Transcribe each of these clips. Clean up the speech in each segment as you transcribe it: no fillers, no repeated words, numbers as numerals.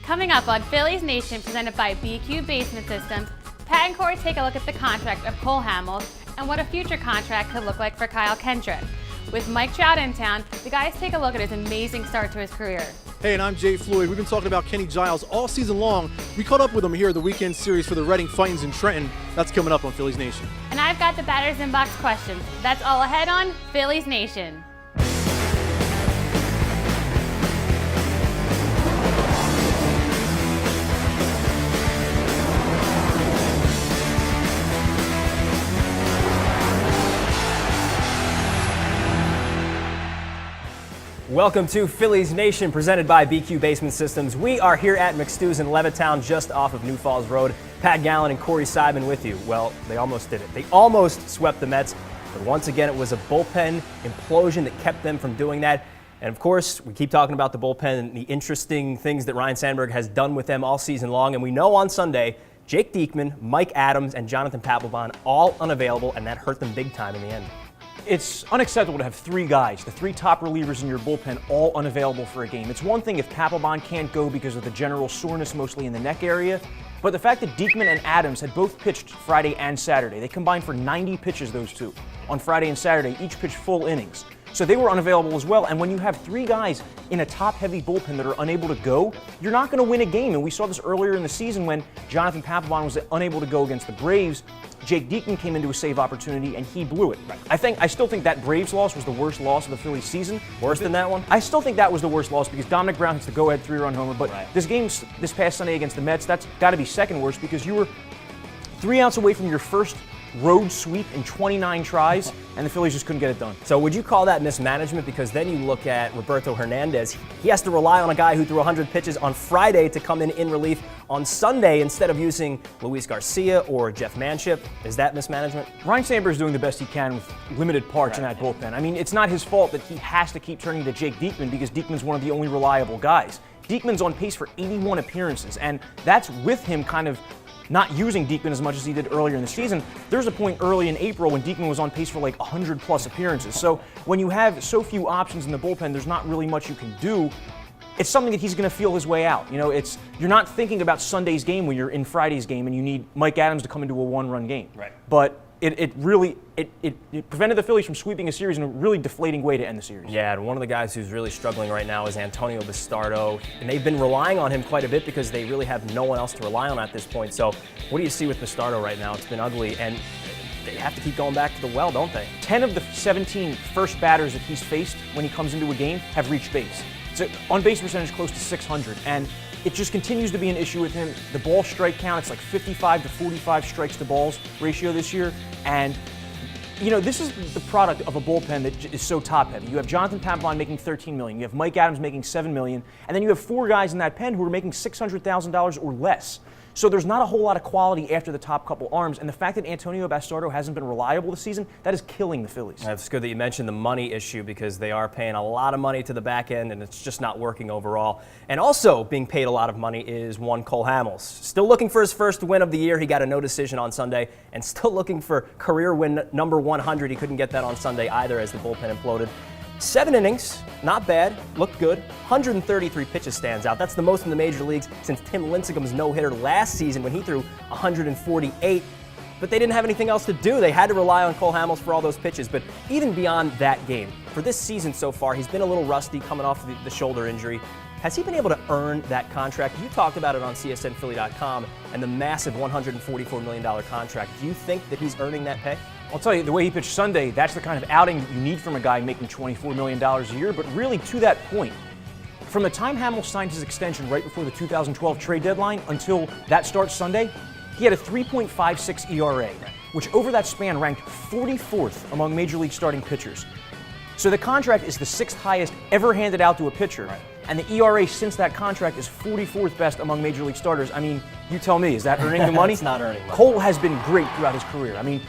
Coming up on Phillies Nation, presented by BQ Basement Systems, Pat and Corey take a look at the contract of Cole Hamels and what a future contract could look like for Kyle Kendrick. With Mike Trout in town, the guys take a look at his amazing start to his career. Hey, and I'm Jay Floyd. We've been talking about Kenny Giles all season long. We caught up with him here at the weekend series for the Reading Fightins in Trenton. That's coming up on Phillies Nation. And I've got the batter's inbox questions. That's all ahead on Phillies Nation. Welcome to Phillies Nation, presented by BQ Basement Systems. We are here at McStew's in Levittown, just off of New Falls Road. Pat Gallen and Corey Seidman with you. Well, they almost did it. They almost swept the Mets, but once again, it was a bullpen implosion that kept them from doing that. And of course, we keep talking about the bullpen and the interesting things that Ryne Sandberg has done with them all season long. And we know on Sunday, Jake Diekman, Mike Adams, and Jonathan Papelbon all unavailable, and that hurt them big time in the end. It's unacceptable to have three guys, the three top relievers in your bullpen, all unavailable for a game. It's one thing if Papelbon can't go because of the general soreness, mostly in the neck area, but the fact that Diekman and Adams had both pitched Friday and Saturday, they combined for 90 pitches, those two, on Friday and Saturday, each pitched full innings. So they were unavailable as well, and when you have three guys in a top-heavy bullpen that are unable to go, you're not going to win a game. And we saw this earlier in the season when Jonathan Papelbon was unable to go against the Braves. Jake Diekman came into a save opportunity, and he blew it. Right. I still think that Braves loss was the worst loss of the Phillies season. Worse than that one? I still think that was the worst loss because Dominic Brown hits the go-ahead three-run homer. But this game this past Sunday against the Mets, that's got to be second worst because you were 3 outs away from your first road sweep in 29 tries, and the Phillies just couldn't get it done. So would you call that mismanagement? Because then you look at Roberto Hernandez. He has to rely on a guy who threw 100 pitches on Friday to come in relief on Sunday instead of using Luis Garcia or Jeff Manship. Is that mismanagement? Ryne Sandberg is doing the best he can with limited parts in that bullpen. I mean, it's not his fault that he has to keep turning to Jake Diekman because Diekman's one of the only reliable guys. Diekman's on pace for 81 appearances, and that's with him kind of not using Diekman as much as he did earlier in the season. There's a point early in April when Diekman was on pace for like 100+ appearances. So when you have so few options in the bullpen, there's not really much you can do. It's something that he's going to feel his way out. You know, you're not thinking about Sunday's game when you're in Friday's game and you need Mike Adams to come into a one-run game. Right. But it prevented the Phillies from sweeping a series in a really deflating way to end the series. Yeah, and one of the guys who's really struggling right now is Antonio Bastardo, and they've been relying on him quite a bit because they really have no one else to rely on at this point. So what do you see with Bastardo right now? It's been ugly, and they have to keep going back to the well, don't they? 10 of the 17 first batters that he's faced when he comes into a game have reached base. It's on-base percentage close to 600, and it just continues to be an issue with him. The ball strike count, it's like 55 to 45 strikes to balls ratio this year. And, you know, this is the product of a bullpen that is so top-heavy. You have Jonathan Papelbon making $13 million. You have Mike Adams making $7 million. And then you have four guys in that pen who are making $600,000 or less. So there's not a whole lot of quality after the top couple arms, and the fact that Antonio Bastardo hasn't been reliable this season, that is killing the Phillies. It's good that you mentioned the money issue because they are paying a lot of money to the back end, and it's just not working overall. And also being paid a lot of money is one Cole Hamels. Still looking for his first win of the year. He got a no decision on Sunday, and still looking for career win number 100. He couldn't get that on Sunday either as the bullpen imploded. 7 innings, not bad, looked good. 133 pitches stands out. That's the most in the major leagues since Tim Lincecum's no-hitter last season when he threw 148. But they didn't have anything else to do. They had to rely on Cole Hamels for all those pitches. But even beyond that game, for this season so far, he's been a little rusty coming off the shoulder injury. Has he been able to earn that contract? You talked about it on CSNPhilly.com and the massive $144 million contract. Do you think that he's earning that pay? I'll tell you, the way he pitched Sunday, that's the kind of outing that you need from a guy making $24 million a year. But really, to that point, from the time Hamels signed his extension right before the 2012 trade deadline until that starts Sunday, he had a 3.56 ERA, which over that span ranked 44th among Major League starting pitchers. So the contract is the 6th highest ever handed out to a pitcher. And the ERA since that contract is 44th best among Major League starters. I mean, you tell me, is that earning the money? It's not earning money. Cole has been great throughout his career. I mean,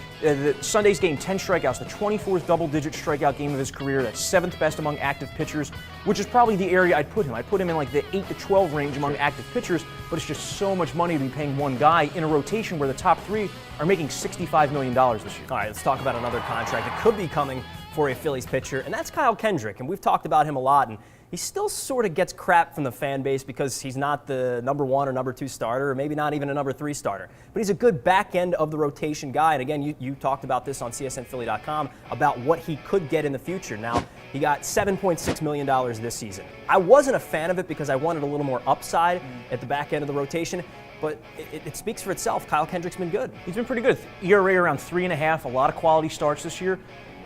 Sunday's game, 10 strikeouts, the 24th double-digit strikeout game of his career. That's 7th best among active pitchers, which is probably the area I'd put him. I'd put him in like the 8 to 12 range among active pitchers, but it's just so much money to be paying one guy in a rotation where the top three are making $65 million this year. All right, let's talk about another contract that could be coming for a Phillies pitcher, and that's Kyle Kendrick. And we've talked about him a lot, and he still sort of gets crap from the fan base because he's not the number 1 or number 2 starter, or maybe not even a number 3 starter. But he's a good back end of the rotation guy. And again, you talked about this on CSNPhilly.com about what he could get in the future. Now, he got $7.6 million this season. I wasn't a fan of it because I wanted a little more upside at the back end of the rotation. But it speaks for itself. Kyle Kendrick's been good. He's been pretty good. ERA around 3.5, a lot of quality starts this year.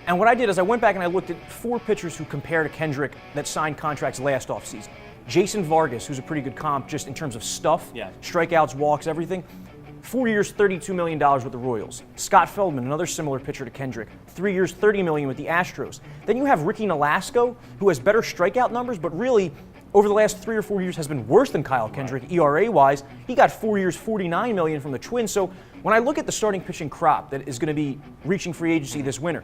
And what I did is I went back and I looked at 4 pitchers who compare to Kendrick that signed contracts last offseason. Jason Vargas, who's a pretty good comp just in terms of stuff, strikeouts, walks, everything. 4 years, $32 million with the Royals. Scott Feldman, another similar pitcher to Kendrick. 3 years, $30 million with the Astros. Then you have Ricky Nolasco, who has better strikeout numbers, but really, over the last 3 or 4 years has been worse than Kyle Kendrick ERA-wise. He got 4 years, $49 million from the Twins. So when I look at the starting pitching crop that is going to be reaching free agency this winter,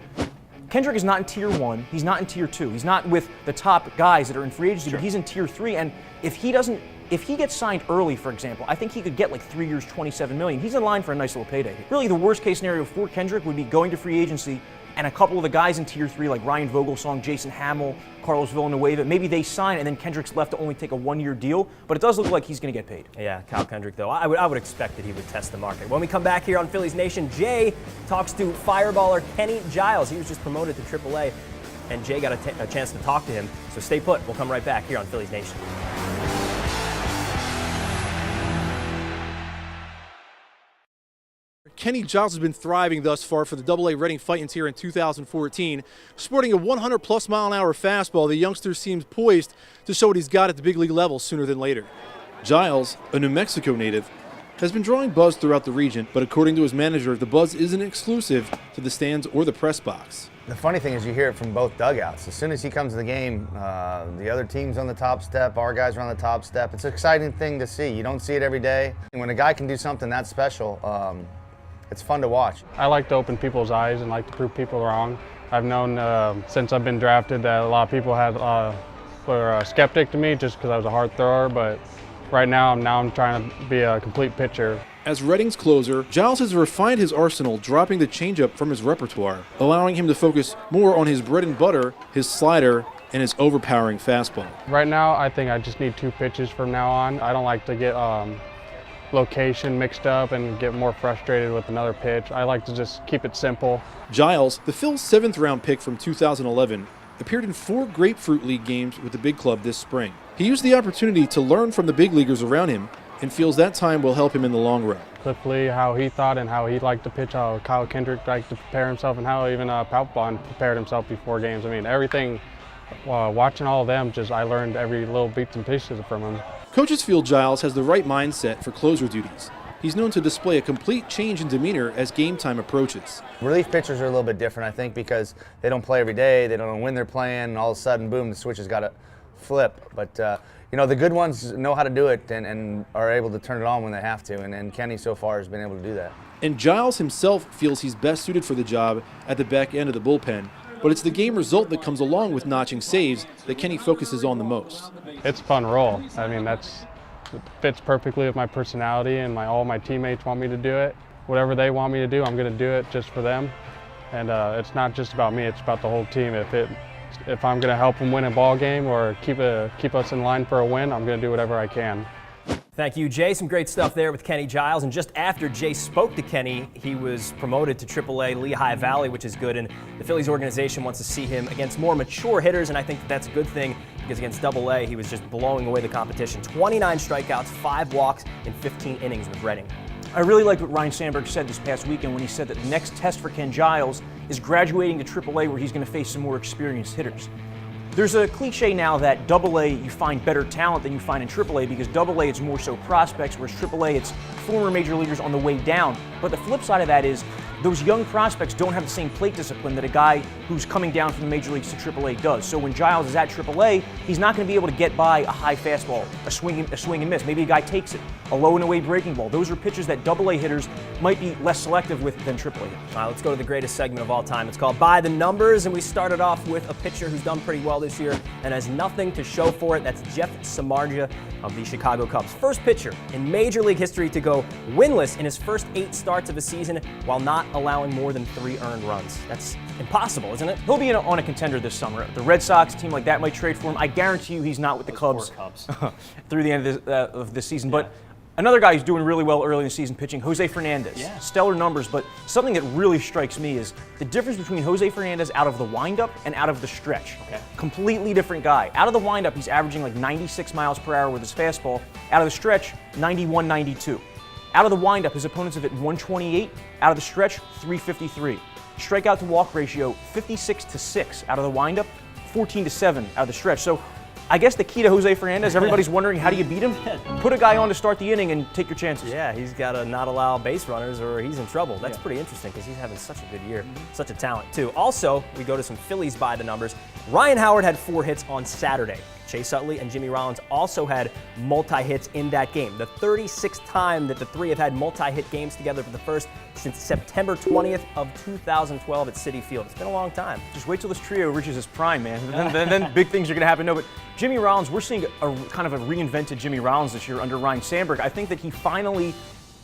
Kendrick is not in Tier 1. He's not in Tier 2. He's not with the top guys that are in free agency, but he's in Tier 3. And if he gets signed early, for example, I think he could get like 3 years, $27 million. He's in line for a nice little payday. Really, the worst case scenario for Kendrick would be going to free agency and a couple of the guys in Tier 3 like Ryan Vogelsong, Jason Hamill, Carlos Villanueva, maybe they sign and then Kendrick's left to only take a 1-year deal, but it does look like he's going to get paid. Yeah, Kyle Kendrick, though, I would expect that he would test the market. When we come back here on Phillies Nation, Jay talks to fireballer Kenny Giles. He was just promoted to AAA, and Jay got a chance to talk to him. So stay put. We'll come right back here on Phillies Nation. Kenny Giles has been thriving thus far for the AA Reading Titans here in 2014. Sporting a 100-plus mile-an-hour fastball, the youngster seems poised to show what he's got at the big league level sooner than later. Giles, a New Mexico native, has been drawing buzz throughout the region, but according to his manager, the buzz isn't exclusive to the stands or the press box. The funny thing is you hear it from both dugouts. As soon as he comes to the game, the other team's on the top step, our guys are on the top step. It's an exciting thing to see. You don't see it every day. And when a guy can do something that special, it's fun to watch. I like to open people's eyes and like to prove people wrong. I've known since I've been drafted that a lot of people were a skeptic to me just because I was a hard thrower, but right now I'm trying to be a complete pitcher. As Reading's closer, Giles has refined his arsenal, dropping the changeup from his repertoire, allowing him to focus more on his bread and butter, his slider, and his overpowering fastball. Right now, I think I just need 2 pitches from now on. I don't like to get location mixed up and get more frustrated with another pitch. I like to just keep it simple. Giles, the Phil's 7th-round pick from 2011, appeared in 4 Grapefruit League games with the big club this spring. He used the opportunity to learn from the big leaguers around him and feels that time will help him in the long run. Cliff Lee, how he thought and how he liked to pitch, how Kyle Kendrick liked to prepare himself, and how even Papelbon prepared himself before games. I mean, everything, watching all of them, I learned every little bits and pieces from him. Coaches feel Giles has the right mindset for closer duties. He's known to display a complete change in demeanor as game time approaches. Relief pitchers are a little bit different, I think, because they don't play every day, they don't know when they're playing, and all of a sudden, boom, the switch has got to flip. But, the good ones know how to do it and are able to turn it on when they have to, and Kenny so far has been able to do that. And Giles himself feels he's best suited for the job at the back end of the bullpen, but it's the game result that comes along with notching saves that Kenny focuses on the most. It's a fun role. I mean, it fits perfectly with my personality, and all my teammates want me to do it. Whatever they want me to do, I'm going to do it just for them. And it's not just about me, it's about the whole team. If I'm going to help them win a ball game or keep us in line for a win, I'm going to do whatever I can. Thank you, Jay. Some great stuff there with Kenny Giles. And just after Jay spoke to Kenny, he was promoted to AAA Lehigh Valley, which is good. And the Phillies organization wants to see him against more mature hitters, and I think that's a good thing because against AA, he was just blowing away the competition. 29 strikeouts, 5 walks in 15 innings with Reading. I really like what Ryan Sandberg said this past weekend when he said that the next test for Ken Giles is graduating to AAA where he's going to face some more experienced hitters. There's a cliche now that AA you find better talent than you find in AAA because AA it's more so prospects, whereas AAA it's former major leaguers on the way down. But the flip side of that is those young prospects don't have the same plate discipline that a guy who's coming down from the major leagues to AAA does. So when Giles is at AAA, he's not going to be able to get by a high fastball, a swing and miss. Maybe a guy takes it, a low and away breaking ball. Those are pitches that AA hitters might be less selective with than AAA hitters. All right, let's go to the greatest segment of all time. It's called By the Numbers, and we started off with a pitcher who's done pretty well this year and has nothing to show for it. That's Jeff Samardzija of the Chicago Cubs. First pitcher in Major League history to go winless in his first 8 starts of a season while not allowing more than 3 earned runs. That's impossible, isn't it? He'll be on a contender this summer. The Red Sox, a team like that, might trade for him. I guarantee you he's not with the Cubs through the end of this season. But another guy who's doing really well early in the season pitching, Jose Fernandez. Yeah. Stellar numbers, but something that really strikes me is the difference between Jose Fernandez out of the windup and out of the stretch. Okay. Completely different guy. Out of the windup, he's averaging like 96 miles per hour with his fastball. Out of the stretch, 91, 92. Out of the windup, his opponents have hit 128. Out of the stretch, 353. Strikeout to walk ratio, 56-6 out of the windup, 14-7 out of the stretch. So I guess the key to Jose Fernandez, everybody's wondering how do you beat him? Put a guy on to start the inning and take your chances. Yeah, he's got to not allow base runners or he's in trouble. That's pretty interesting because he's having such a good year, such a talent too. Also, we go to some Phillies by the numbers. Ryan Howard had 4 hits on Saturday. Chase Utley and Jimmy Rollins also had multi-hits in that game. The 36th time that the three have had multi-hit games together for the first since September 20th of 2012 at Citi Field. It's been a long time. Just wait till this trio reaches its prime, man. Then big things are going to happen. No, but Jimmy Rollins, we're seeing a kind of a reinvented Jimmy Rollins this year under Ryan Sandberg. I think that he finally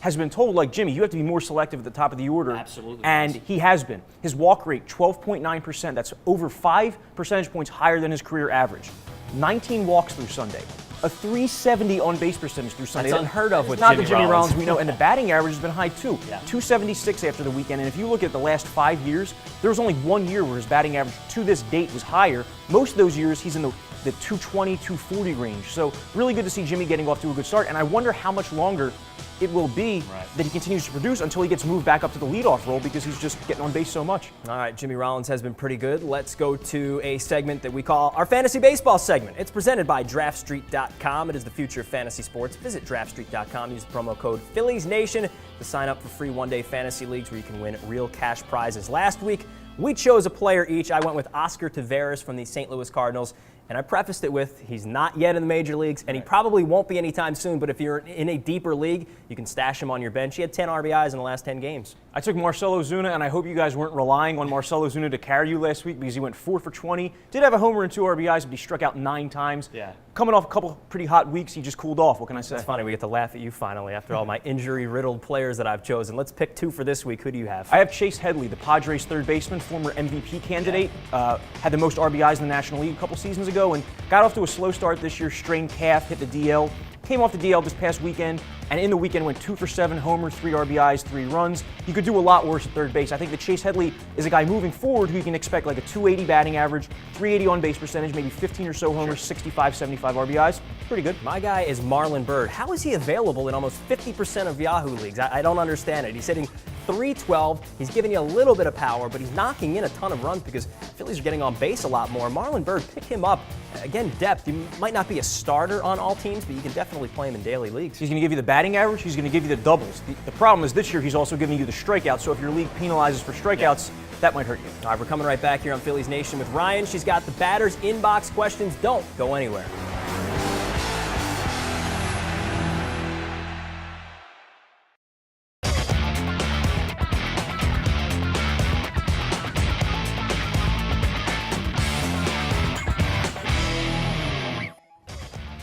has been told, like, Jimmy, you have to be more selective at the top of the order. Absolutely. And he has been. His walk rate, 12.9%. That's over 5 percentage points higher than his career average. 19 walks through Sunday. A 370 on base percentage through Sunday. That's unheard of with not Jimmy the Jimmy Rollins. Rollins we know. And the batting average has been high too. Yeah. 276 after the weekend. And if you look at the last 5 years, there was only 1 year where his batting average to this date was higher. Most of those years, he's in the 220, 240 range. So really good to see Jimmy getting off to a good start. And I wonder how much longer it will be that he continues to produce until he gets moved back up to the leadoff role because he's just getting on base so much. All right, Jimmy Rollins has been pretty good. Let's go to a segment that we call our Fantasy Baseball segment. It's presented by DraftStreet.com. It is the future of fantasy sports. Visit DraftStreet.com. Use the promo code PhilliesNation to sign up for free one-day fantasy leagues where you can win real cash prizes. Last week, we chose a player each. I went with Oscar Taveras from the St. Louis Cardinals. And I prefaced it with he's not yet in the major leagues, and he probably won't be anytime soon, but if you're in a deeper league, you can stash him on your bench. He had 10 RBIs in the last 10 games. I took Marcell Ozuna, and I hope you guys weren't relying on Marcell Ozuna to carry you last week because he went 4 for 20. Did have a homer and 2 RBIs, but he struck out 9 times. Yeah. Coming off a couple pretty hot weeks, he just cooled off. What can I say? It's funny, we get to laugh at you finally after all my injury-riddled players that I've chosen. Let's pick 2 for this week. Who do you have? I have Chase Headley, the Padres third baseman, former MVP candidate. Had the most RBIs in the National League a couple seasons ago and got off to a slow start this year, strained calf, hit the DL. Came off the DL this past weekend, and in the weekend went 2 for 7, homer, 3 RBIs, 3 runs. He could do a lot worse at third base. I think that Chase Headley is a guy moving forward who you can expect like a 280 batting average, 380 on base percentage, maybe 15 or so homers, 65, 75 RBIs. Pretty good. My guy is Marlon Byrd. How is he available in almost 50% of Yahoo leagues? I don't understand it. He's hitting .312. He's giving you a little bit of power, but he's knocking in a ton of runs because Phillies are getting on base a lot more. Marlon Byrd, pick him up. Again, depth. He might not be a starter on all teams, but you can definitely play him in daily leagues. He's going to give you the batting average. He's going to give you the doubles. The problem is this year he's also giving you the strikeouts. So if your league penalizes for strikeouts, that might hurt you. All right, we're coming right back here on Phillies Nation with Ryan. She's got the batters inbox questions. Don't go anywhere.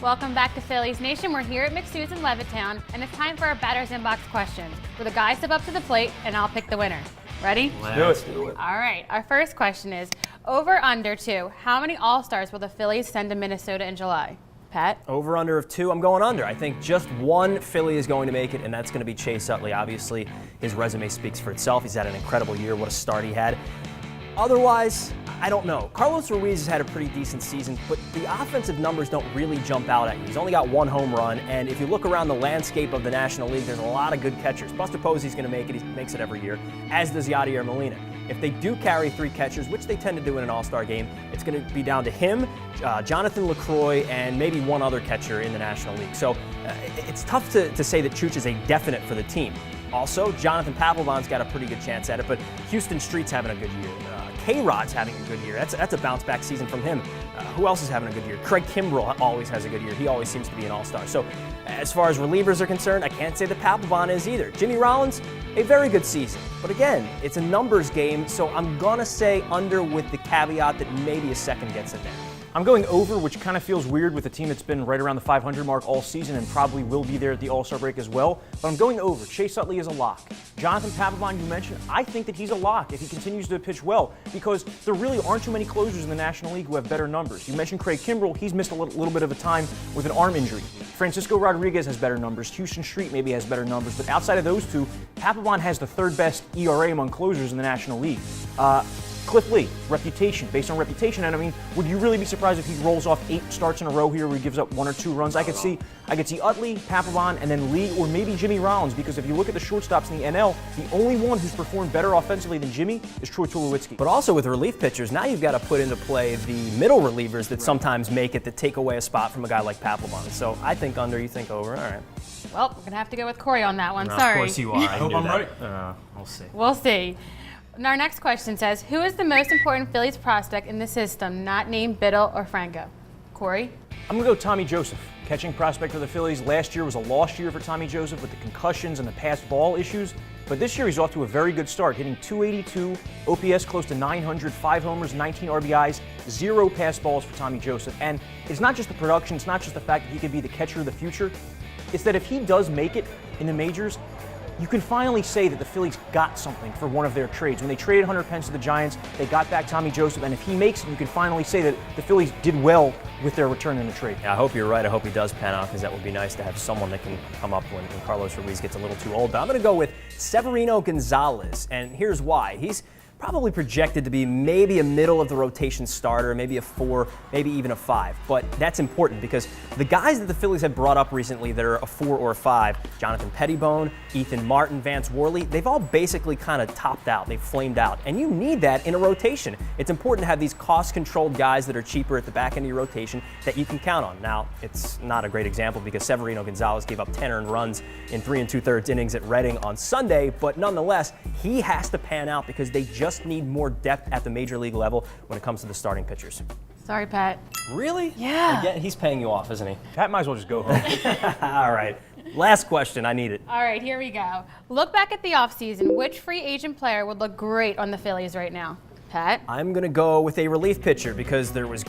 Welcome back to Phillies Nation. We're here at McStew's in Levittown, and it's time for our Batters Inbox questions, where the guys step up to the plate, and I'll pick the winner. Ready? Let's do it. All right. Our first question is, over under 2, how many All-Stars will the Phillies send to Minnesota in July? Pat? Over under of 2, I'm going under. I think just one Philly is going to make it, and that's going to be Chase Utley. Obviously, his resume speaks for itself. He's had an incredible year. What a start he had. Otherwise, I don't know. Carlos Ruiz has had a pretty decent season, but the offensive numbers don't really jump out at you. He's only got 1 home run, and if you look around the landscape of the National League, there's a lot of good catchers. Buster Posey's going to make it. He makes it every year, as does Yadier Molina. If they do carry 3 catchers, which they tend to do in an All-Star game, it's going to be down to him, Jonathan LaCroix, and maybe one other catcher in the National League. So it's tough to say that Chooch is a definite for the team. Also, Jonathan Papelbon's got a pretty good chance at it, but Houston Street's having a good year. K-Rod's having a good year. That's a bounce-back season from him. Who else is having a good year? Craig Kimbrell always has a good year. He always seems to be an all-star. So as far as relievers are concerned, I can't say that Papelbon is either. Jimmy Rollins, a very good season. But again, it's a numbers game, so I'm going to say under with the caveat that maybe a second gets in there. I'm going over, which kind of feels weird with a team that's been right around the 500 mark all season and probably will be there at the All-Star break as well. But I'm going over. Chase Utley is a lock. Jonathan Papelbon, you mentioned, I think that he's a lock if he continues to pitch well, because there really aren't too many closers in the National League who have better numbers. You mentioned Craig Kimbrell. He's missed a little bit of a time with an arm injury. Francisco Rodriguez has better numbers. Houston Street maybe has better numbers. But outside of those two, Papelbon has the third best ERA among closers in the National League. Cliff Lee, reputation, based on reputation, and I mean, would you really be surprised if he rolls off 8 starts in a row here where he gives up 1 or 2 runs? I could see Utley, Papelbon, and then Lee, or maybe Jimmy Rollins, because if you look at the shortstops in the NL, the only one who's performed better offensively than Jimmy is Troy Tulowitzki. But also with relief pitchers, now you've got to put into play the middle relievers that sometimes make it to take away a spot from a guy like Papelbon. So I think under, you think over. All right. Well, we're going to have to go with Corey on that one. No, Sorry. Of course you are. I hope I'm right. We'll see. We'll see. And our next question says, who is the most important Phillies prospect in the system, not named Biddle or Franco? Corey? I'm going to go Tommy Joseph, catching prospect for the Phillies. Last year was a lost year for Tommy Joseph with the concussions and the passed ball issues. But this year he's off to a very good start, hitting .282, OPS close to 900, 5 homers, 19 RBIs, 0 passed balls for Tommy Joseph. And it's not just the production, it's not just the fact that he could be the catcher of the future. It's that if he does make it in the majors, you can finally say that the Phillies got something for one of their trades. When they traded Hunter Pence to the Giants, they got back Tommy Joseph, and if he makes it, you can finally say that the Phillies did well with their return in the trade. Yeah, I hope you're right. I hope he does pan out, because that would be nice to have someone that can come up when Carlos Ruiz gets a little too old. But I'm going to go with Severino Gonzalez, and here's why. He's probably projected to be maybe a middle of the rotation starter, maybe a 4, maybe even a 5. But that's important because the guys that the Phillies have brought up recently that are a 4 or a 5, Jonathan Pettibone, Ethan Martin, Vance Worley, they've all basically kind of topped out. They've flamed out. And you need that in a rotation. It's important to have these cost-controlled guys that are cheaper at the back end of your rotation that you can count on. Now, it's not a great example because Severino Gonzalez gave up 10 earned runs in 3 2/3 innings at Reading on Sunday, but nonetheless, he has to pan out because they just need more depth at the major league level when it comes to the starting pitchers. Sorry, Pat. Really? Yeah. Again, he's paying you off, isn't he? Pat might as well just go home. All right. Last question. I need it. All right, here we go. Look back at the offseason. Which free agent player would look great on the Phillies right now? Pat? I'm going to go with a relief pitcher because there was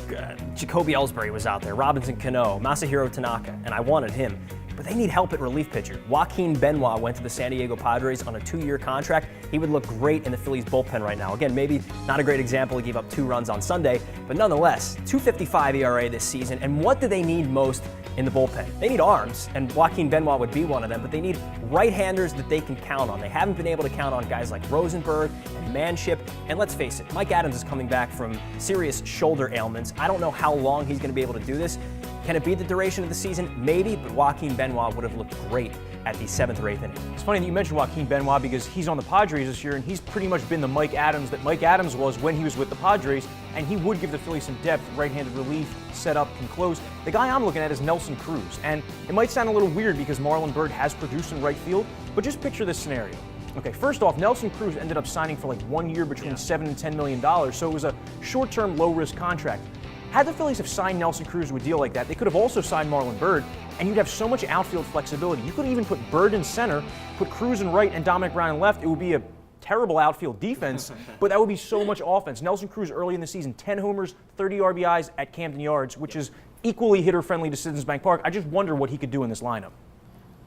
Jacoby Ellsbury was out there, Robinson Cano, Masahiro Tanaka, and I wanted him. But they need help at relief pitcher. Joaquin Benoit went to the San Diego Padres on a 2-year contract. He would look great in the Phillies bullpen right now. Again, maybe not a great example. He gave up 2 runs on Sunday, but nonetheless, .255 ERA this season. And what do they need most in the bullpen? They need arms, and Joaquin Benoit would be one of them, but they need right-handers that they can count on. They haven't been able to count on guys like Rosenberg and Manship. And let's face it, Mike Adams is coming back from serious shoulder ailments. I don't know how long he's going to be able to do this. Can it be the duration of the season? Maybe, but Joaquin Benoit would have looked great at the 7th or 8th inning. It's funny that you mentioned Joaquin Benoit because he's on the Padres this year, and he's pretty much been the Mike Adams that Mike Adams was when he was with the Padres, and he would give the Phillies some depth, right-handed relief, set up, can close. The guy I'm looking at is Nelson Cruz, and it might sound a little weird because Marlon Byrd has produced in right field, but just picture this scenario. Okay, first off, Nelson Cruz ended up signing for like 1 year between $7 and $10 million, so it was a short-term, low-risk contract. Had the Phillies have signed Nelson Cruz to a deal like that, they could have also signed Marlon Byrd, and you'd have so much outfield flexibility. You could even put Byrd in center, put Cruz in right, and Dominic Brown in left. It would be a terrible outfield defense, but that would be so much offense. Nelson Cruz early in the season, 10 homers, 30 RBIs at Camden Yards, which is equally hitter-friendly to Citizens Bank Park. I just wonder what he could do in this lineup.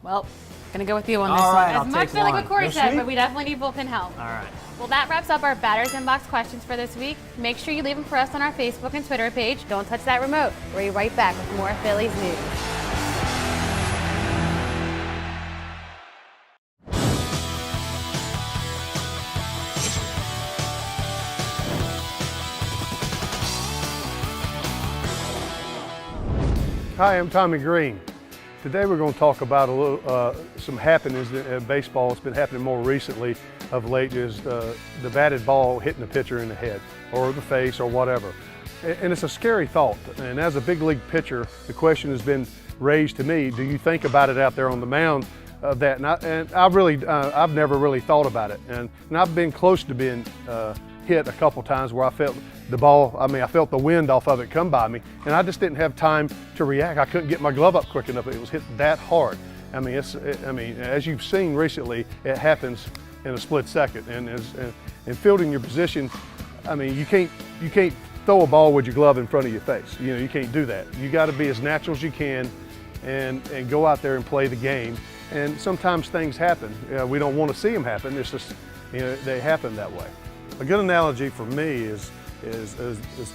Well, gonna go with you on this All right, one. I'll As much take like one. what Corey No said, sweep? but we definitely need bullpen help. All right. Well, that wraps up our Batters Inbox questions for this week. Make sure you leave them for us on our Facebook and Twitter page. Don't touch that remote. We'll be right back with more Phillies news. Hi, I'm Tommy Green. Today we're going to talk about a little some happenings in baseball. It's been happening more recently of late is the batted ball hitting the pitcher in the head or the face or whatever. And it's a scary thought. And as a big league pitcher, the question has been raised to me, do you think about it out there on the mound of that? And I've never really thought about it. And I've been close to being hit a couple times where I felt the ball, I felt the wind off of it come by me, and I just didn't have time to react. I couldn't get my glove up quick enough. It was hit that hard. As you've seen recently, it happens in a split second. And fielding your position, you can't throw a ball with your glove in front of your face. You know, you can't do that. You got to be as natural as you can and go out there and play the game. And sometimes things happen. We don't want to see them happen. It's just, you know, they happen that way. A good analogy for me is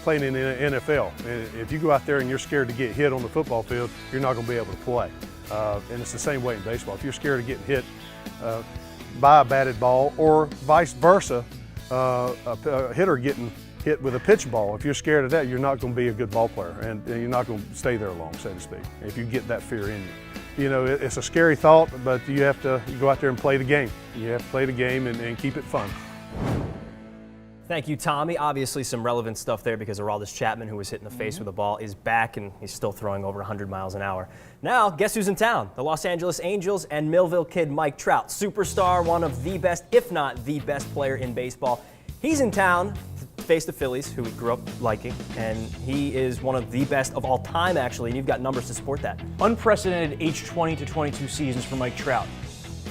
playing in the NFL. If you go out there and you're scared to get hit on the football field, you're not going to be able to play. And it's the same way in baseball. If you're scared of getting hit by a batted ball, or vice versa, a hitter getting hit with a pitch ball, if you're scared of that, you're not going to be a good ball player, and you're not going to stay there long, so to speak, if you get that fear in you. You know, it's a scary thought, but you have to go out there and play the game. You have to play the game and keep it fun. Thank you, Tommy. Obviously some relevant stuff there because Aroldis Chapman, who was hit in the face with a ball, is back, and he's still throwing over 100 miles an hour. Now, guess who's in town? The Los Angeles Angels and Millville kid Mike Trout, superstar, one of the best, if not the best player in baseball. He's in town to face the Phillies, who he grew up liking, and he is one of the best of all time, actually, and you've got numbers to support that. Unprecedented age 20 to 22 seasons for Mike Trout.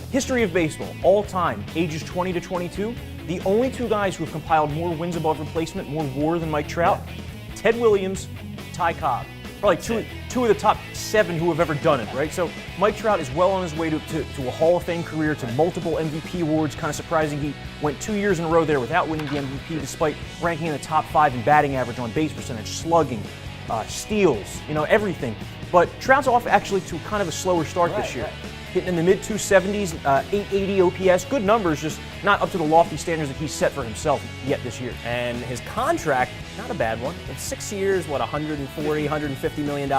History of baseball, all time, ages 20 to 22, the only two guys who have compiled more wins above replacement, more WAR than Mike Trout, Ted Williams, Ty Cobb. Probably two of the top 7 who have ever done it, right? So Mike Trout is well on his way to a Hall of Fame career, to multiple MVP awards. Kind of surprising he went 2 years in a row there without winning the MVP, despite ranking in the top 5 in batting average, on base percentage, slugging, steals, you know, everything. But Trout's off actually to kind of a slower start this year. Hitting in the mid-270s, 880 OPS, good numbers, just not up to the lofty standards that he's set for himself yet this year. And his contract, not a bad one. It's 6 years, what, $140, $150 million.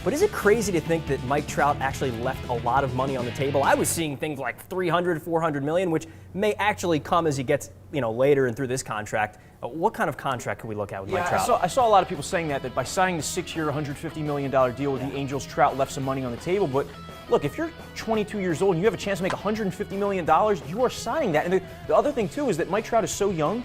But is it crazy to think that Mike Trout actually left a lot of money on the table? I was seeing things like $300, $400 million, which may actually come as he gets, you know, later and through this contract. What kind of contract could we look at with Mike Trout? I saw a lot of people saying that by signing the 6-year, $150 million deal with the Angels, Trout left some money on the table. But look, if you're 22 years old and you have a chance to make $150 million, you are signing that. And the other thing, too, is that Mike Trout is so young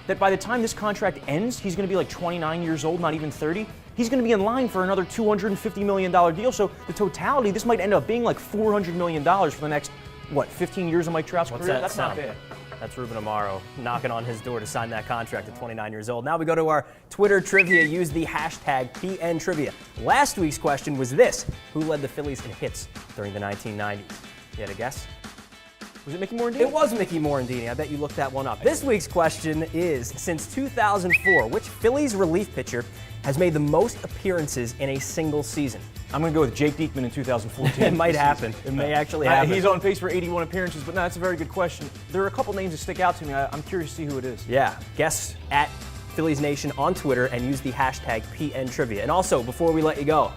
that by the time this contract ends, he's going to be like 29 years old, not even 30. He's going to be in line for another $250 million deal. So the totality, this might end up being like $400 million for the next, 15 years of Mike Trout's career? That That's sound? not bad. That's Ruben Amaro knocking on his door to sign that contract at 29 years old. Now we go to our Twitter trivia. Use the hashtag PNTrivia. Last week's question was this: who led the Phillies in hits during the 1990s? You had a guess? Was it Mickey Morandini? It was Mickey Morandini. I bet you looked that one up. This week's question is, since 2004, which Phillies relief pitcher has made the most appearances in a single season? I'm going to go with Jake Diekman in 2014. It might happen. It may actually happen. He's on pace for 81 appearances, but no, that's a very good question. There are a couple names that stick out to me. I'm curious to see who it is. Yeah, guess at Phillies Nation on Twitter and use the hashtag PNTrivia. And also, before we let you go,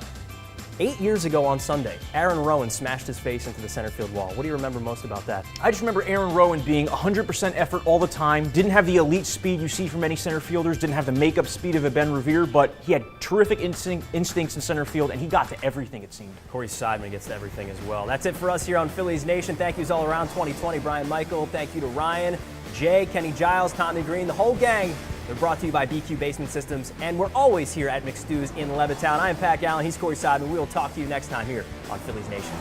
8 years ago on Sunday, Aaron Rowan smashed his face into the center field wall. What do you remember most about that? I just remember Aaron Rowan being 100% effort all the time, didn't have the elite speed you see from many center fielders, didn't have the makeup speed of a Ben Revere, but he had terrific instincts in center field, and he got to everything, it seemed. Corey Seidman gets to everything as well. That's it for us here on Phillies Nation. Thank yous all around 2020. Brian Michael, thank you to Ryan, Jay, Kenny Giles, Tommy Green, the whole gang. They're brought to you by BQ Basement Systems, and we're always here at McStew's in Levittown. I'm Pat Allen, he's Corey Seidman. We will talk to you next time here on Phillies Nation.